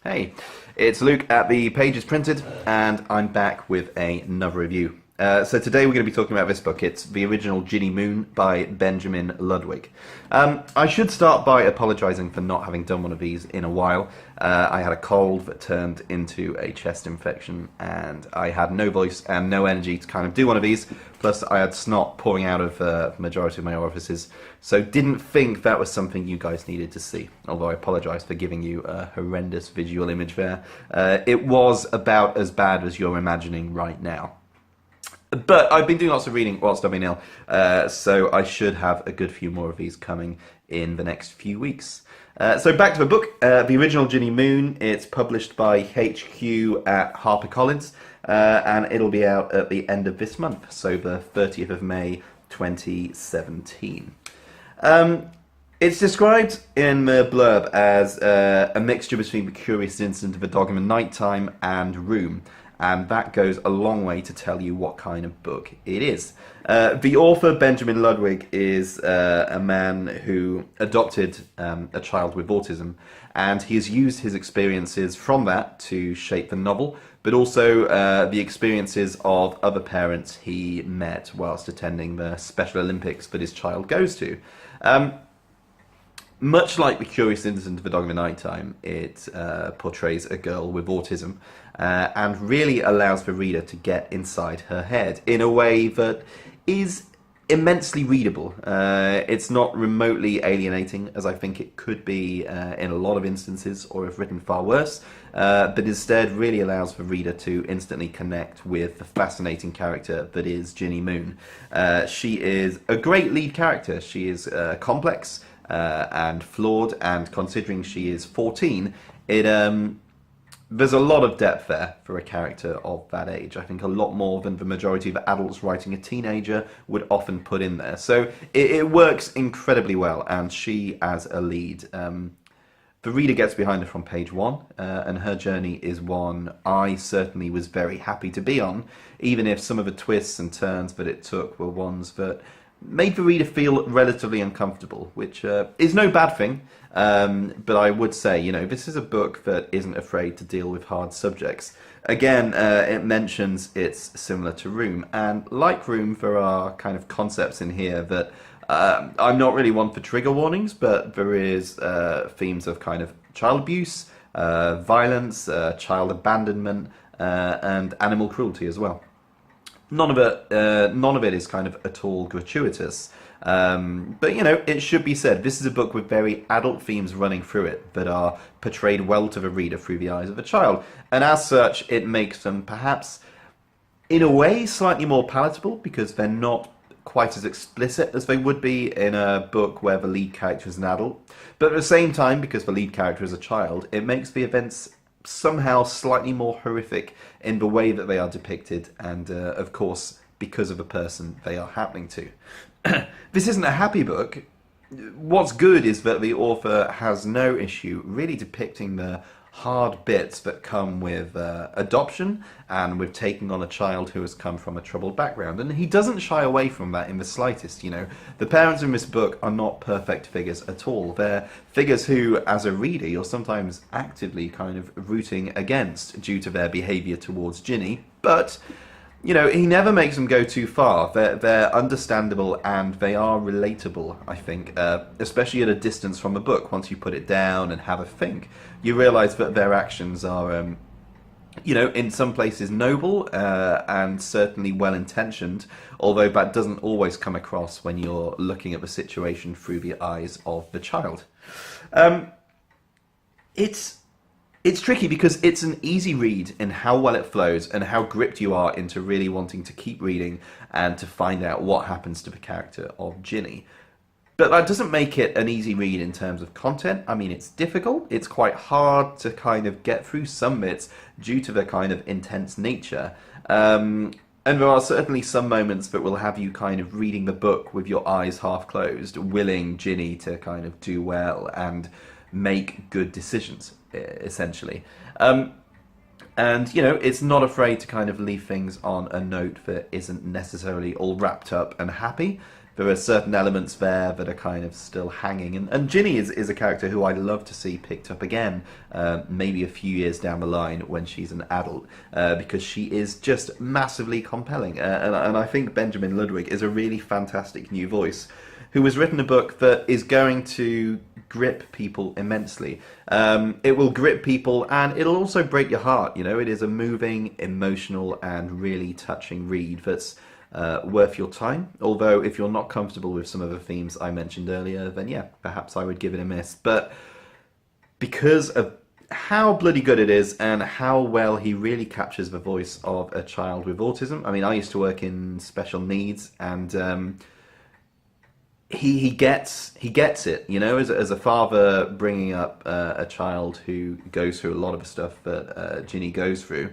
Hey, it's Luke at the Pages Printed, and I'm back with another review. So today we're going to be talking about this book. It's the original Ginny Moon by Benjamin Ludwig. I should start by apologising for not having done one of these in a while. I had a cold that turned into a chest infection, and I had no voice and no energy to kind of do one of these. Plus, I had snot pouring out of the majority of my orifices, so didn't think that was something you guys needed to see. Although I apologise for giving you a horrendous visual image there. It was about as bad as you're imagining right now. But I've been doing lots of reading whilst I've been ill, so I should have a good few more of these coming in the next few weeks. So back to the book, the original Ginny Moon. It's published by HQ at Harper Collins, and it'll be out at the end of this month, so the 30th of May 2017. It's described in the blurb as a mixture between The Curious Incident of a Dog in the Nighttime and Room. And that goes a long way to tell you what kind of book it is. The author, Benjamin Ludwig, is a man who adopted a child with autism, and he has used his experiences from that to shape the novel, but also the experiences of other parents he met whilst attending the Special Olympics that his child goes to. Much like The Curious Incident of a Dog in the Nighttime, it portrays a girl with autism and really allows the reader to get inside her head in a way that is immensely readable. It's not remotely alienating, as I think it could be in a lot of instances, or if written far worse, but instead really allows the reader to instantly connect with the fascinating character that is Ginny Moon. She is a great lead character. She is complex, and flawed, and considering she is 14, there's a lot of depth there for a character of that age. I think a lot more than the majority of adults writing a teenager would often put in there. So it works incredibly well, and she as a lead, the reader gets behind her from page one, and her journey is one I certainly was very happy to be on, even if some of the twists and turns that it took were ones that made the reader feel relatively uncomfortable, which is no bad thing, but I would say, this is a book that isn't afraid to deal with hard subjects. Again, it mentions it's similar to Room, and like Room, there are kind of concepts in here that I'm not really one for trigger warnings, but there is themes of kind of child abuse, violence, child abandonment, and animal cruelty as well. None of it is kind of at all gratuitous, but it should be said, this is a book with very adult themes running through it that are portrayed well to the reader through the eyes of a child, and as such it makes them perhaps in a way slightly more palatable, because they're not quite as explicit as they would be in a book where the lead character is an adult, but at the same time, because the lead character is a child, it makes the events somehow slightly more horrific in the way that they are depicted, and of course because of the person they are happening to. This isn't a happy book. What's good is that the author has no issue really depicting the hard bits that come with adoption and with taking on a child who has come from a troubled background, and he doesn't shy away from that in the slightest. The parents in this book are not perfect figures at all. They're figures who, as a reader, you're sometimes actively kind of rooting against due to their behaviour towards Ginny, but he never makes them go too far. They're understandable and they are relatable, I think, especially at a distance from the book. Once you put it down and have a think, you realise that their actions are, in some places noble and certainly well-intentioned, although that doesn't always come across when you're looking at the situation through the eyes of the child. It's tricky because it's an easy read in how well it flows and how gripped you are into really wanting to keep reading and to find out what happens to the character of Ginny. But that doesn't make it an easy read in terms of content. I mean, it's difficult. It's quite hard to kind of get through some bits due to the kind of intense nature. And there are certainly some moments that will have you kind of reading the book with your eyes half closed, willing Ginny to kind of do well and make good decisions, essentially. And it's not afraid to kind of leave things on a note that isn't necessarily all wrapped up and happy, there are certain elements there that are kind of still hanging. And Ginny is a character who I'd love to see picked up again, maybe a few years down the line when she's an adult, because she is just massively compelling. And I think Benjamin Ludwig is a really fantastic new voice who has written a book that is going to grip people immensely. It will grip people, and it'll also break your heart. You know, it is a moving, emotional, and really touching read that's worth your time. Although, if you're not comfortable with some of the themes I mentioned earlier, then yeah, perhaps I would give it a miss. But because of how bloody good it is and how well he really captures the voice of a child with autism. I mean, I used to work in special needs, and he gets it, you know, as a father bringing up a child who goes through a lot of the stuff that Ginny goes through.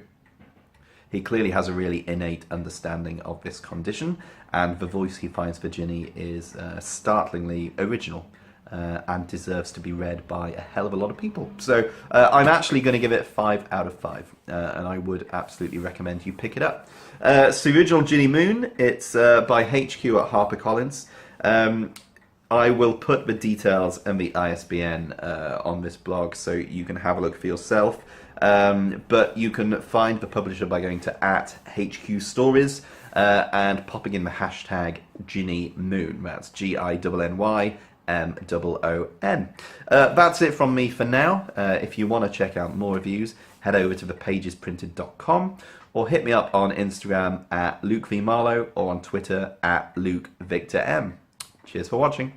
He clearly has a really innate understanding of this condition, and the voice he finds for Ginny is startlingly original and deserves to be read by a hell of a lot of people. So I'm actually going to give it 5 out of 5, and I would absolutely recommend you pick it up. It's the original Ginny Moon. It's by HQ at HarperCollins. I will put the details and the ISBN on this blog so you can have a look for yourself. But you can find the publisher by going to @HQ Stories and popping in the hashtag Ginny Moon. That's GINNYMOON. That's it from me for now. If you want to check out more reviews, head over to thepagesPrinted.com or hit me up on Instagram @LukeVMarlow or on Twitter @LukeVictorM. Cheers for watching.